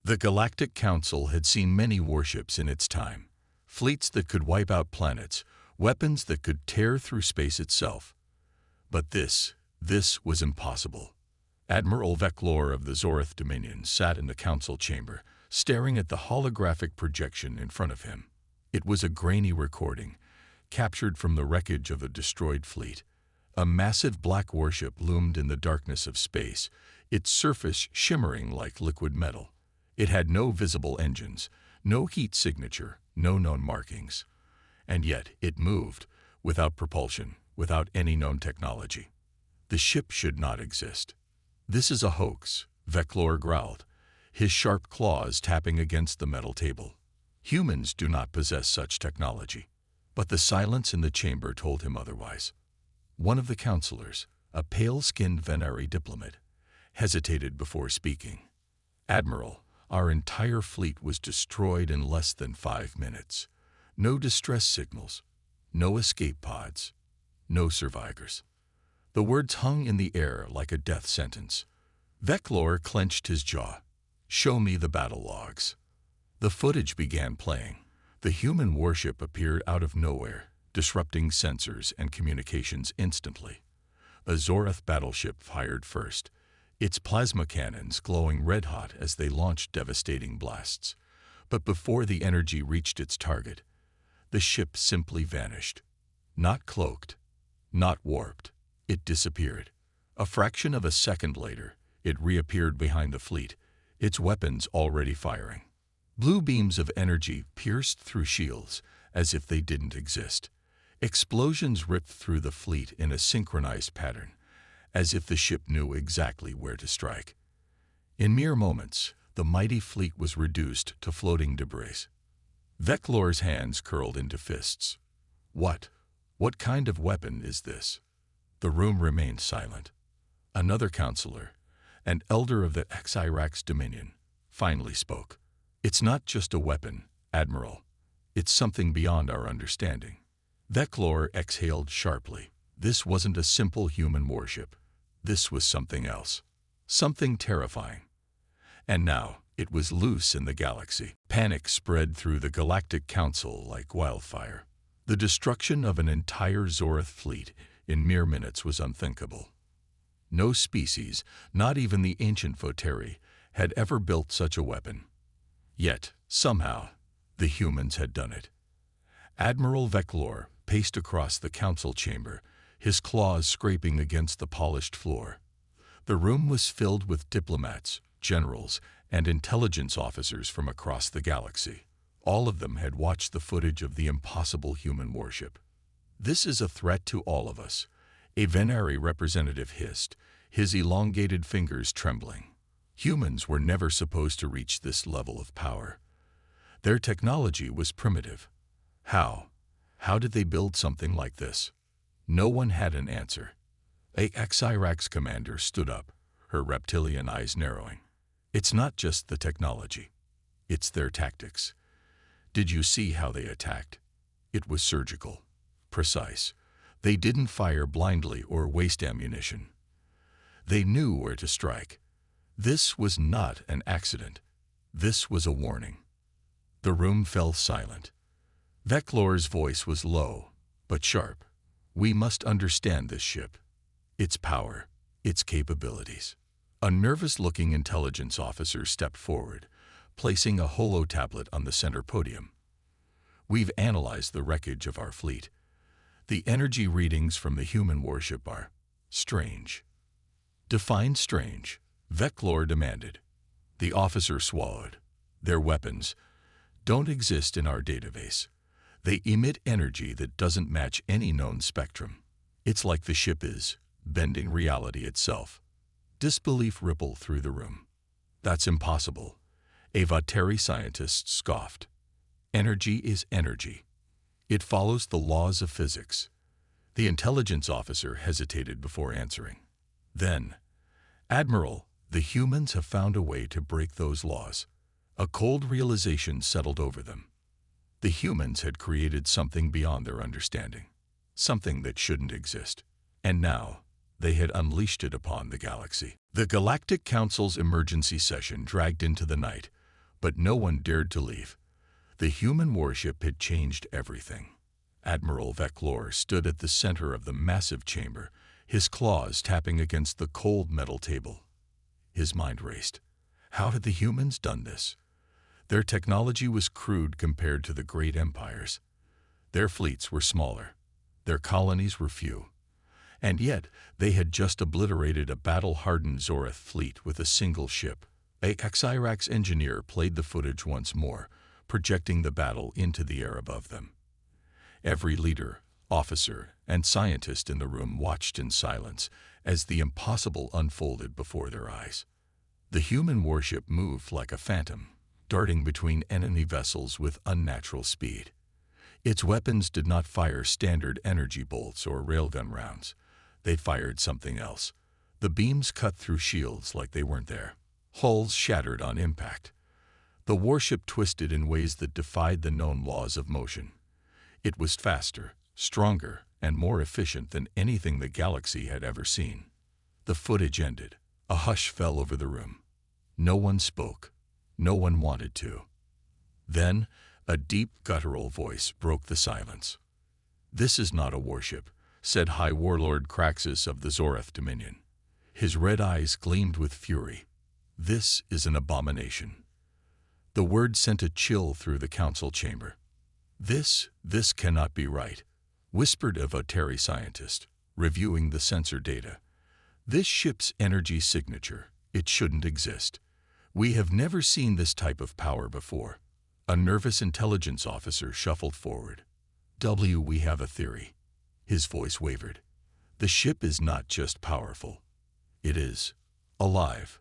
The Galactic Council had seen many warships in its time, fleets that could wipe out planets, weapons that could tear through space itself. But this was impossible. Admiral Veclor of the Zorith Dominion sat in the council chamber, staring at the holographic projection in front of him. It was a grainy recording, captured from the wreckage of a destroyed fleet. A massive black warship loomed in the darkness of space, its surface shimmering like liquid metal. It had no visible engines, no heat signature, no known markings. And yet it moved, without propulsion, without any known technology. The ship should not exist. "This is a hoax," Veclor growled, his sharp claws tapping against the metal table. "Humans do not possess such technology." But the silence in the chamber told him otherwise. One of the counselors, a pale-skinned Venari diplomat, hesitated before speaking. "Admiral, our entire fleet was destroyed in less than 5 minutes. No distress signals, no escape pods, no survivors." The words hung in the air like a death sentence. Veclor clenched his jaw. "Show me the battle logs." The footage began playing. The human warship appeared out of nowhere, disrupting sensors and communications instantly. A Zorith battleship fired first, its plasma cannons glowing red-hot as they launched devastating blasts. But before the energy reached its target, the ship simply vanished. Not cloaked, not warped. It disappeared. A fraction of a second later, it reappeared behind the fleet, its weapons already firing. Blue beams of energy pierced through shields as if they didn't exist. Explosions ripped through the fleet in a synchronized pattern, as if the ship knew exactly where to strike. In mere moments, the mighty fleet was reduced to floating debris. Veclor's hands curled into fists. What kind of weapon is this?" The room remained silent. Another counselor, an elder of the HFY Dominion, finally spoke. "It's not just a weapon, Admiral. It's something beyond our understanding." Veclor exhaled sharply. This wasn't a simple human warship. This was something else. Something terrifying. And now it was loose in the galaxy. Panic spread through the Galactic Council like wildfire. The destruction of an entire Zorith fleet in mere minutes was unthinkable. No species, not even the ancient Voteri, had ever built such a weapon. Yet, somehow, the humans had done it. Admiral Veclor paced across the council chamber, his claws scraping against the polished floor. The room was filled with diplomats, generals, and intelligence officers from across the galaxy. All of them had watched the footage of the impossible human warship. "This is a threat to all of us," a Venari representative hissed, his elongated fingers trembling. Humans were never supposed to reach this level of power. Their technology was primitive. How did they build something like this? No one had an answer. A HFY commander stood up, her reptilian eyes narrowing. "It's not just the technology. It's their tactics. Did you see how they attacked? It was surgical, precise. They didn't fire blindly or waste ammunition. They knew where to strike. This was not an accident. This was a warning." The room fell silent. Veclor's voice was low, but sharp. "We must understand this ship. Its power, its capabilities." A nervous-looking intelligence officer stepped forward, placing a holo-tablet on the center podium. "We've analyzed the wreckage of our fleet. The energy readings from the human warship are strange." "Define strange," Veclor demanded. The officer swallowed. "Their weapons don't exist in our database. They emit energy that doesn't match any known spectrum. It's like the ship is bending reality itself." Disbelief rippled through the room. "That's impossible," a Voteri scientist scoffed. "Energy is energy. It follows the laws of physics." The intelligence officer hesitated before answering. Then, "Admiral, the humans have found a way to break those laws." A cold realization settled over them. The humans had created something beyond their understanding, something that shouldn't exist. And now, they had unleashed it upon the galaxy. The Galactic Council's emergency session dragged into the night, But no one dared to leave. The human warship had changed everything. Admiral Veclor stood at the center of the massive chamber, his claws tapping against the cold metal table. His mind raced. How had the humans done this? Their technology was crude compared to the great empires. Their fleets were smaller. Their colonies were few. And yet, they had just obliterated a battle-hardened Zoreth fleet with a single ship. A Xyrax engineer played the footage once more, projecting the battle into the air above them. Every leader, officer, and scientist in the room watched in silence as the impossible unfolded before their eyes. The human warship moved like a phantom, darting between enemy vessels with unnatural speed. Its weapons did not fire standard energy bolts or railgun rounds. They fired something else. The beams cut through shields like they weren't there. Hulls shattered on impact. The warship twisted in ways that defied the known laws of motion. It was faster, stronger, and more efficient than anything the galaxy had ever seen. The footage ended. A hush fell over the room. No one spoke. No one wanted to. Then, a deep, guttural voice broke the silence. "This is not a warship," said High Warlord Craxus of the Zoreth Dominion. His red eyes gleamed with fury. "This is an abomination." The word sent a chill through the council chamber. This cannot be right," whispered a Voteri scientist, reviewing the sensor data. "This ship's energy signature, it shouldn't exist. We have never seen this type of power before." A nervous intelligence officer shuffled forward. We have a theory." His voice wavered. "The ship is not just powerful. It is alive."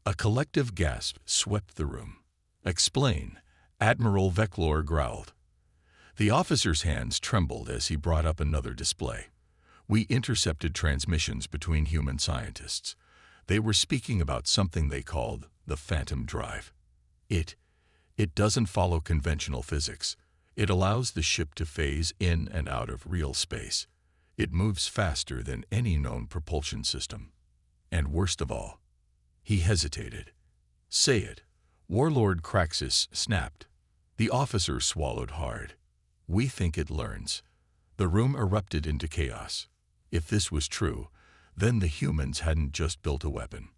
A collective gasp swept the room. "Explain," Admiral Veclor growled. The officer's hands trembled as he brought up another display. "We intercepted transmissions between human scientists. They were speaking about something they called the Phantom Drive. It doesn't follow conventional physics. It allows the ship to phase in and out of real space. It moves faster than any known propulsion system. And worst of all," he hesitated. "Say it," Warlord Craxus snapped. The officer swallowed hard. "We think it learns." The room erupted into chaos. If this was true, then the humans hadn't just built a weapon.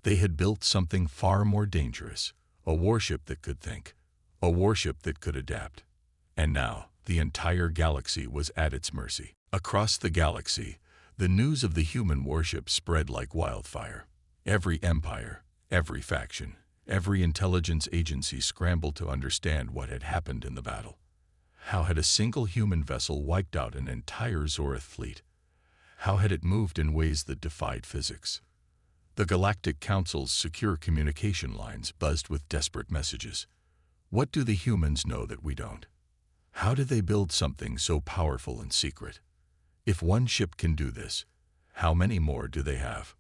They had built something far more dangerous. A warship that could think. A warship that could adapt. And now, the entire galaxy was at its mercy. Across the galaxy, the news of the human warship spread like wildfire. Every empire, every faction, every intelligence agency scrambled to understand what had happened in the battle. How had a single human vessel wiped out an entire Zoreth fleet? How had it moved in ways that defied physics? The Galactic Council's secure communication lines buzzed with desperate messages. What do the humans know that we don't? How did they build something so powerful and secret? If one ship can do this, how many more do they have?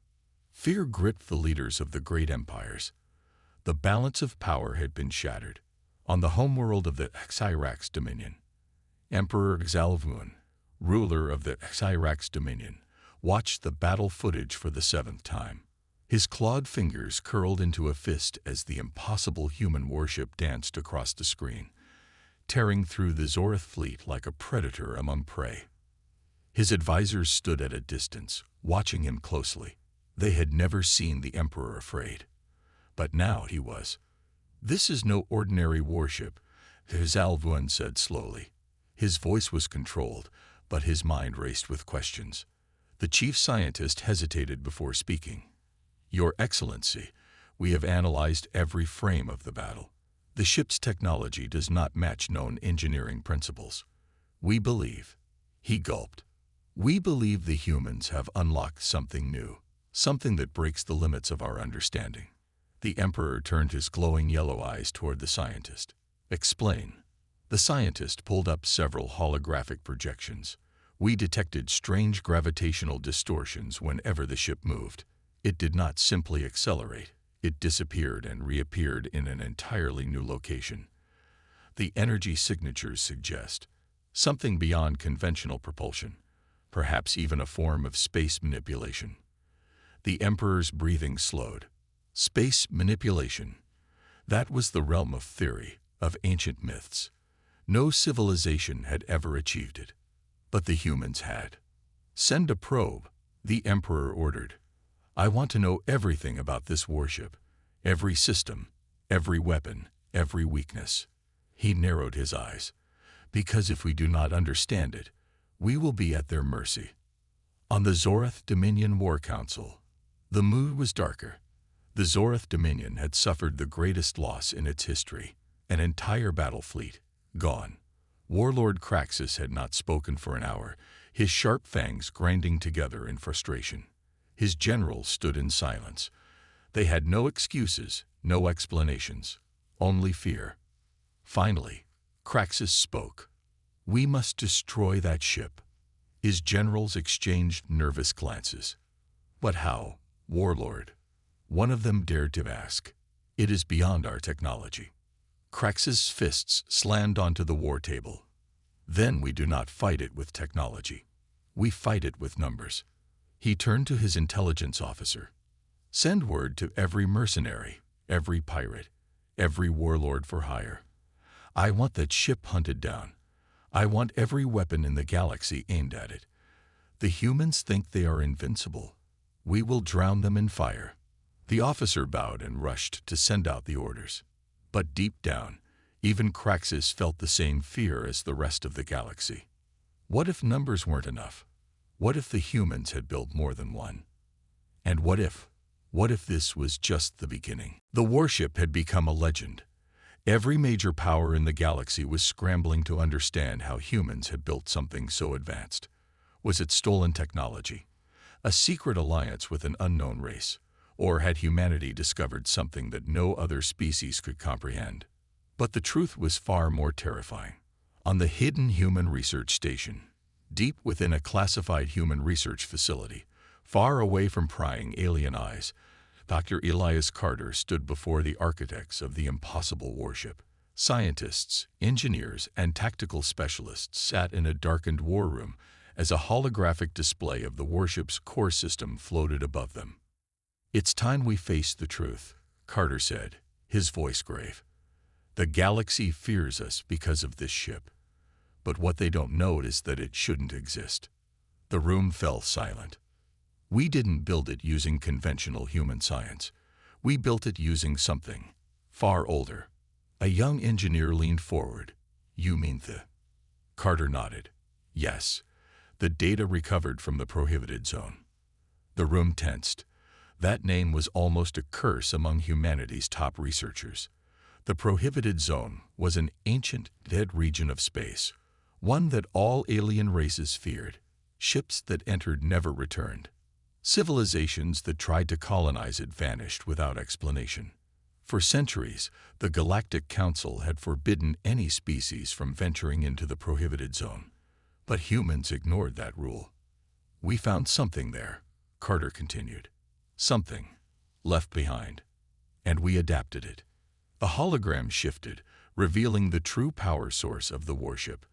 Fear gripped the leaders of the great empires. The balance of power had been shattered. On the homeworld of the Xyrax Dominion, Emperor Xalvuan, ruler of the Xyrax Dominion, watched the battle footage for the 7th time. His clawed fingers curled into a fist as the impossible human warship danced across the screen, tearing through the Zoreth fleet like a predator among prey. His advisors stood at a distance, watching him closely. They had never seen the Emperor afraid. But now he was. "This is no ordinary warship," Xalvuan said slowly. His voice was controlled, but his mind raced with questions. The chief scientist hesitated before speaking. "Your Excellency, we have analyzed every frame of the battle. The ship's technology does not match known engineering principles. We believe," he gulped, "we believe the humans have unlocked something new, something that breaks the limits of our understanding." The Emperor turned his glowing yellow eyes toward the scientist. "Explain." The scientist pulled up several holographic projections. "We detected strange gravitational distortions whenever the ship moved. It did not simply accelerate. It disappeared and reappeared in an entirely new location. The energy signatures suggest something beyond conventional propulsion, perhaps even a form of space manipulation." The Emperor's breathing slowed. "Space manipulation. That was the realm of theory, of ancient myths. No civilization had ever achieved it. But the humans had. "Send a probe," the Emperor ordered. "I want to know everything about this warship, every system, every weapon, every weakness." He narrowed his eyes. "Because if we do not understand it, we will be at their mercy." On the Zorath Dominion War Council, the mood was darker. The Zorath Dominion had suffered the greatest loss in its history, an entire battle fleet, gone. Warlord Kraxus had not spoken for an hour, his sharp fangs grinding together in frustration. His generals stood in silence. They had no excuses, no explanations, only fear. Finally, Kraxus spoke. "We must destroy that ship." His generals exchanged nervous glances. "But how, Warlord?" One of them dared to ask. "It is beyond our technology." Kraxus' fists slammed onto the war table. "Then we do not fight it with technology. We fight it with numbers." He turned to his intelligence officer. "Send word to every mercenary, every pirate, every warlord for hire. I want that ship hunted down. I want every weapon in the galaxy aimed at it. The humans think they are invincible. We will drown them in fire." The officer bowed and rushed to send out the orders. But deep down, even Kraxus felt the same fear as the rest of the galaxy. What if numbers weren't enough? What if the humans had built more than one? And what if this was just the beginning? The warship had become a legend. Every major power in the galaxy was scrambling to understand how humans had built something so advanced. Was it stolen technology? A secret alliance with an unknown race? Or had humanity discovered something that no other species could comprehend? But the truth was far more terrifying. On the hidden human research station, deep within a classified human research facility, far away from prying alien eyes, Dr. Elias Carter stood before the architects of the impossible warship. Scientists, engineers, and tactical specialists sat in a darkened war room as a holographic display of the warship's core system floated above them. "It's time we faced the truth," Carter said, his voice grave. "The galaxy fears us because of this ship. But what they don't know is that it shouldn't exist." The room fell silent. "We didn't build it using conventional human science. We built it using something far older." A young engineer leaned forward. "You mean the—" Carter nodded. "Yes, the data recovered from the prohibited zone." The room tensed. That name was almost a curse among humanity's top researchers. The prohibited zone was an ancient, dead region of space, one that all alien races feared. Ships that entered never returned. Civilizations that tried to colonize it vanished without explanation. For centuries, the Galactic Council had forbidden any species from venturing into the prohibited zone. But humans ignored that rule. "We found something there," Carter continued. "Something left behind. And we adapted it." The hologram shifted, revealing the true power source of the warship,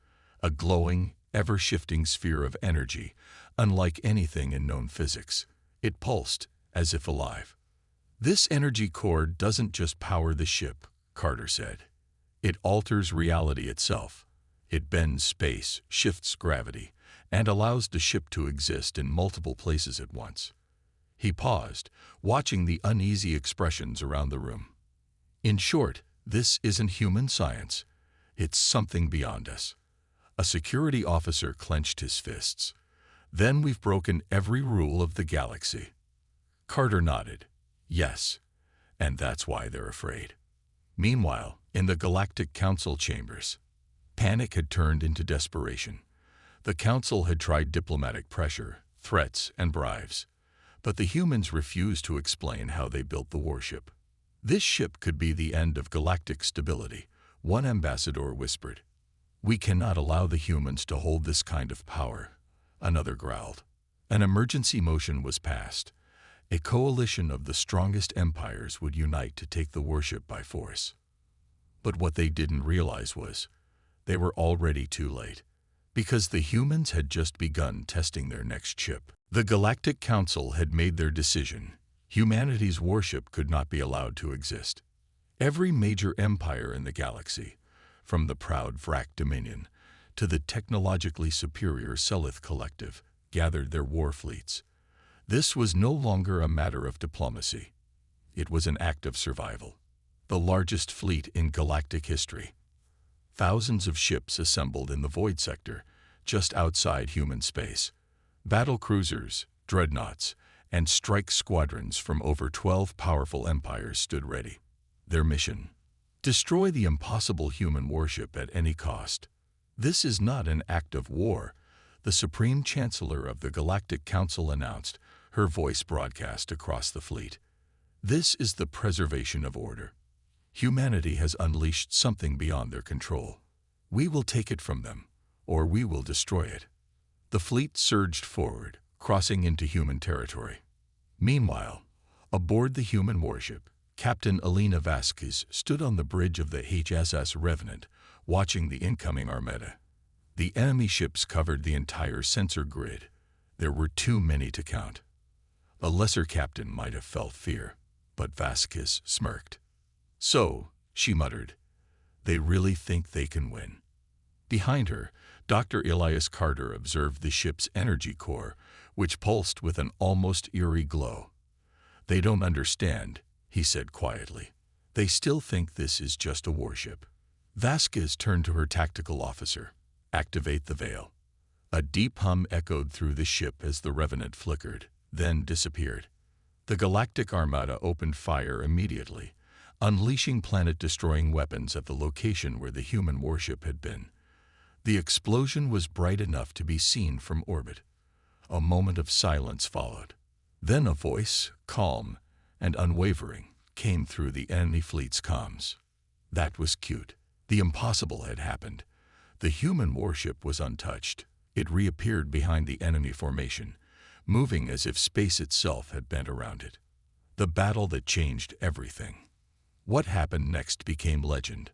a glowing, ever-shifting sphere of energy, unlike anything in known physics. It pulsed, as if alive. "This energy core doesn't just power the ship," Carter said. "It alters reality itself. It bends space, shifts gravity, and allows the ship to exist in multiple places at once." He paused, watching the uneasy expressions around the room. "In short, this isn't human science. It's something beyond us." A security officer clenched his fists. "Then we've broken every rule of the galaxy." Carter nodded. "Yes, and that's why they're afraid." Meanwhile, in the Galactic Council chambers, panic had turned into desperation. The Council had tried diplomatic pressure, threats, and bribes. But the humans refused to explain how they built the warship. "This ship could be the end of galactic stability," one ambassador whispered. "We cannot allow the humans to hold this kind of power," another growled. An emergency motion was passed. A coalition of the strongest empires would unite to take the warship by force. But what they didn't realize was, they were already too late, because the humans had just begun testing their next ship. The Galactic Council had made their decision. Humanity's warship could not be allowed to exist. Every major empire in the galaxy, from the proud Vrak Dominion to the technologically superior Selith Collective, gathered their war fleets. This was no longer a matter of diplomacy. It was an act of survival. The largest fleet in galactic history. Thousands of ships assembled in the Void Sector, just outside human space. Battle cruisers, dreadnoughts, and strike squadrons from over 12 powerful empires stood ready. Their mission: destroy the impossible human warship at any cost. This is not an act of war, the Supreme Chancellor of the Galactic Council announced, her voice broadcast across the fleet. This is the preservation of order. Humanity has unleashed something beyond their control. We will take it from them, or we will destroy it. The fleet surged forward, crossing into human territory. Meanwhile, aboard the human warship, Captain Elena Vasquez stood on the bridge of the HSS Revenant, watching the incoming armada. The enemy ships covered the entire sensor grid. There were too many to count. A lesser captain might have felt fear, but Vasquez smirked. "So," she muttered, "they really think they can win." Behind her, Dr. Elias Carter observed the ship's energy core, which pulsed with an almost eerie glow. "They don't understand," he said quietly. "They still think this is just a warship." Vasquez turned to her tactical officer. "Activate the veil." A deep hum echoed through the ship as the Revenant flickered, then disappeared. The Galactic Armada opened fire immediately, unleashing planet-destroying weapons at the location where the human warship had been. The explosion was bright enough to be seen from orbit. A moment of silence followed. Then a voice, calm and unwavering, came through the enemy fleet's comms. That was cute. The impossible had happened. The human warship was untouched. It reappeared behind the enemy formation, moving as if space itself had bent around it. The battle that changed everything. What happened next became legend.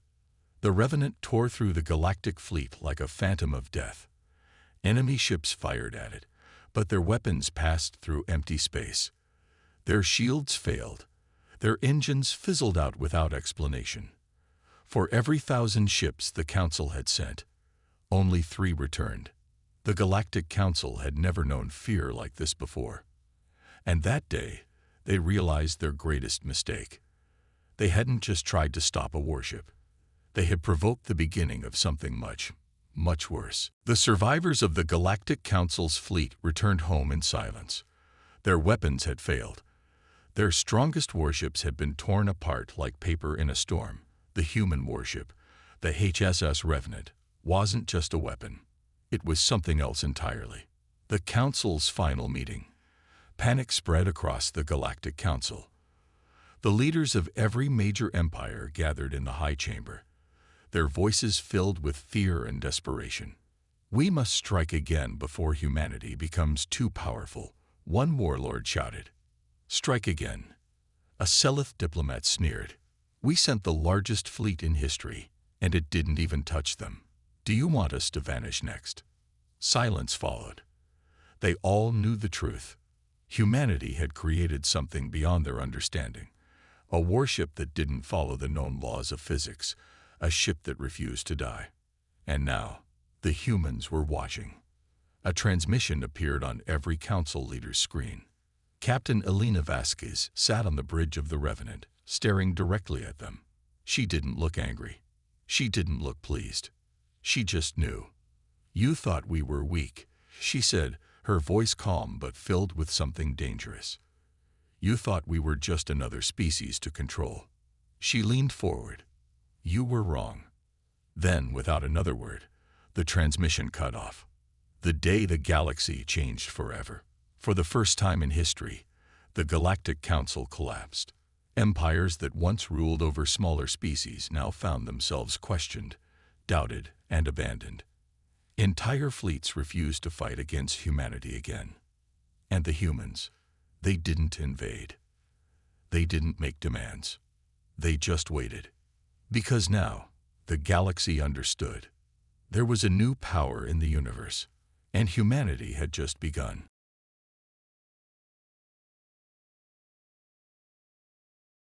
The Revenant tore through the galactic fleet like a phantom of death. Enemy ships fired at it, but their weapons passed through empty space. Their shields failed. Their engines fizzled out without explanation. For every 1,000 ships the Council had sent, only 3 returned. The Galactic Council had never known fear like this before. And that day, they realized their greatest mistake. They hadn't just tried to stop a warship. They had provoked the beginning of something much, much worse. The survivors of the Galactic Council's fleet returned home in silence. Their weapons had failed. Their strongest warships had been torn apart like paper in a storm. The human warship, the HSS Revenant, wasn't just a weapon. It was something else entirely. The Council's final meeting. Panic spread across the Galactic Council. The leaders of every major empire gathered in the High Chamber, their voices filled with fear and desperation. "We must strike again before humanity becomes too powerful," one warlord shouted. "Strike again." A Selith diplomat sneered. "We sent the largest fleet in history, and it didn't even touch them. Do you want us to vanish next?" Silence followed. They all knew the truth. Humanity had created something beyond their understanding. A warship that didn't follow the known laws of physics. A ship that refused to die. And now, the humans were watching. A transmission appeared on every council leader's screen. Captain Elena Vasquez sat on the bridge of the Revenant, staring directly at them. She didn't look angry. She didn't look pleased. She just knew. "You thought we were weak," she said, her voice calm but filled with something dangerous. "You thought we were just another species to control." She leaned forward. "You were wrong." Then, without another word, the transmission cut off. The day the galaxy changed forever. For the first time in history, the Galactic Council collapsed. Empires that once ruled over smaller species now found themselves questioned, doubted, and abandoned. Entire fleets refused to fight against humanity again. And the humans, they didn't invade. They didn't make demands. They just waited. Because now, the galaxy understood. There was a new power in the universe, and humanity had just begun.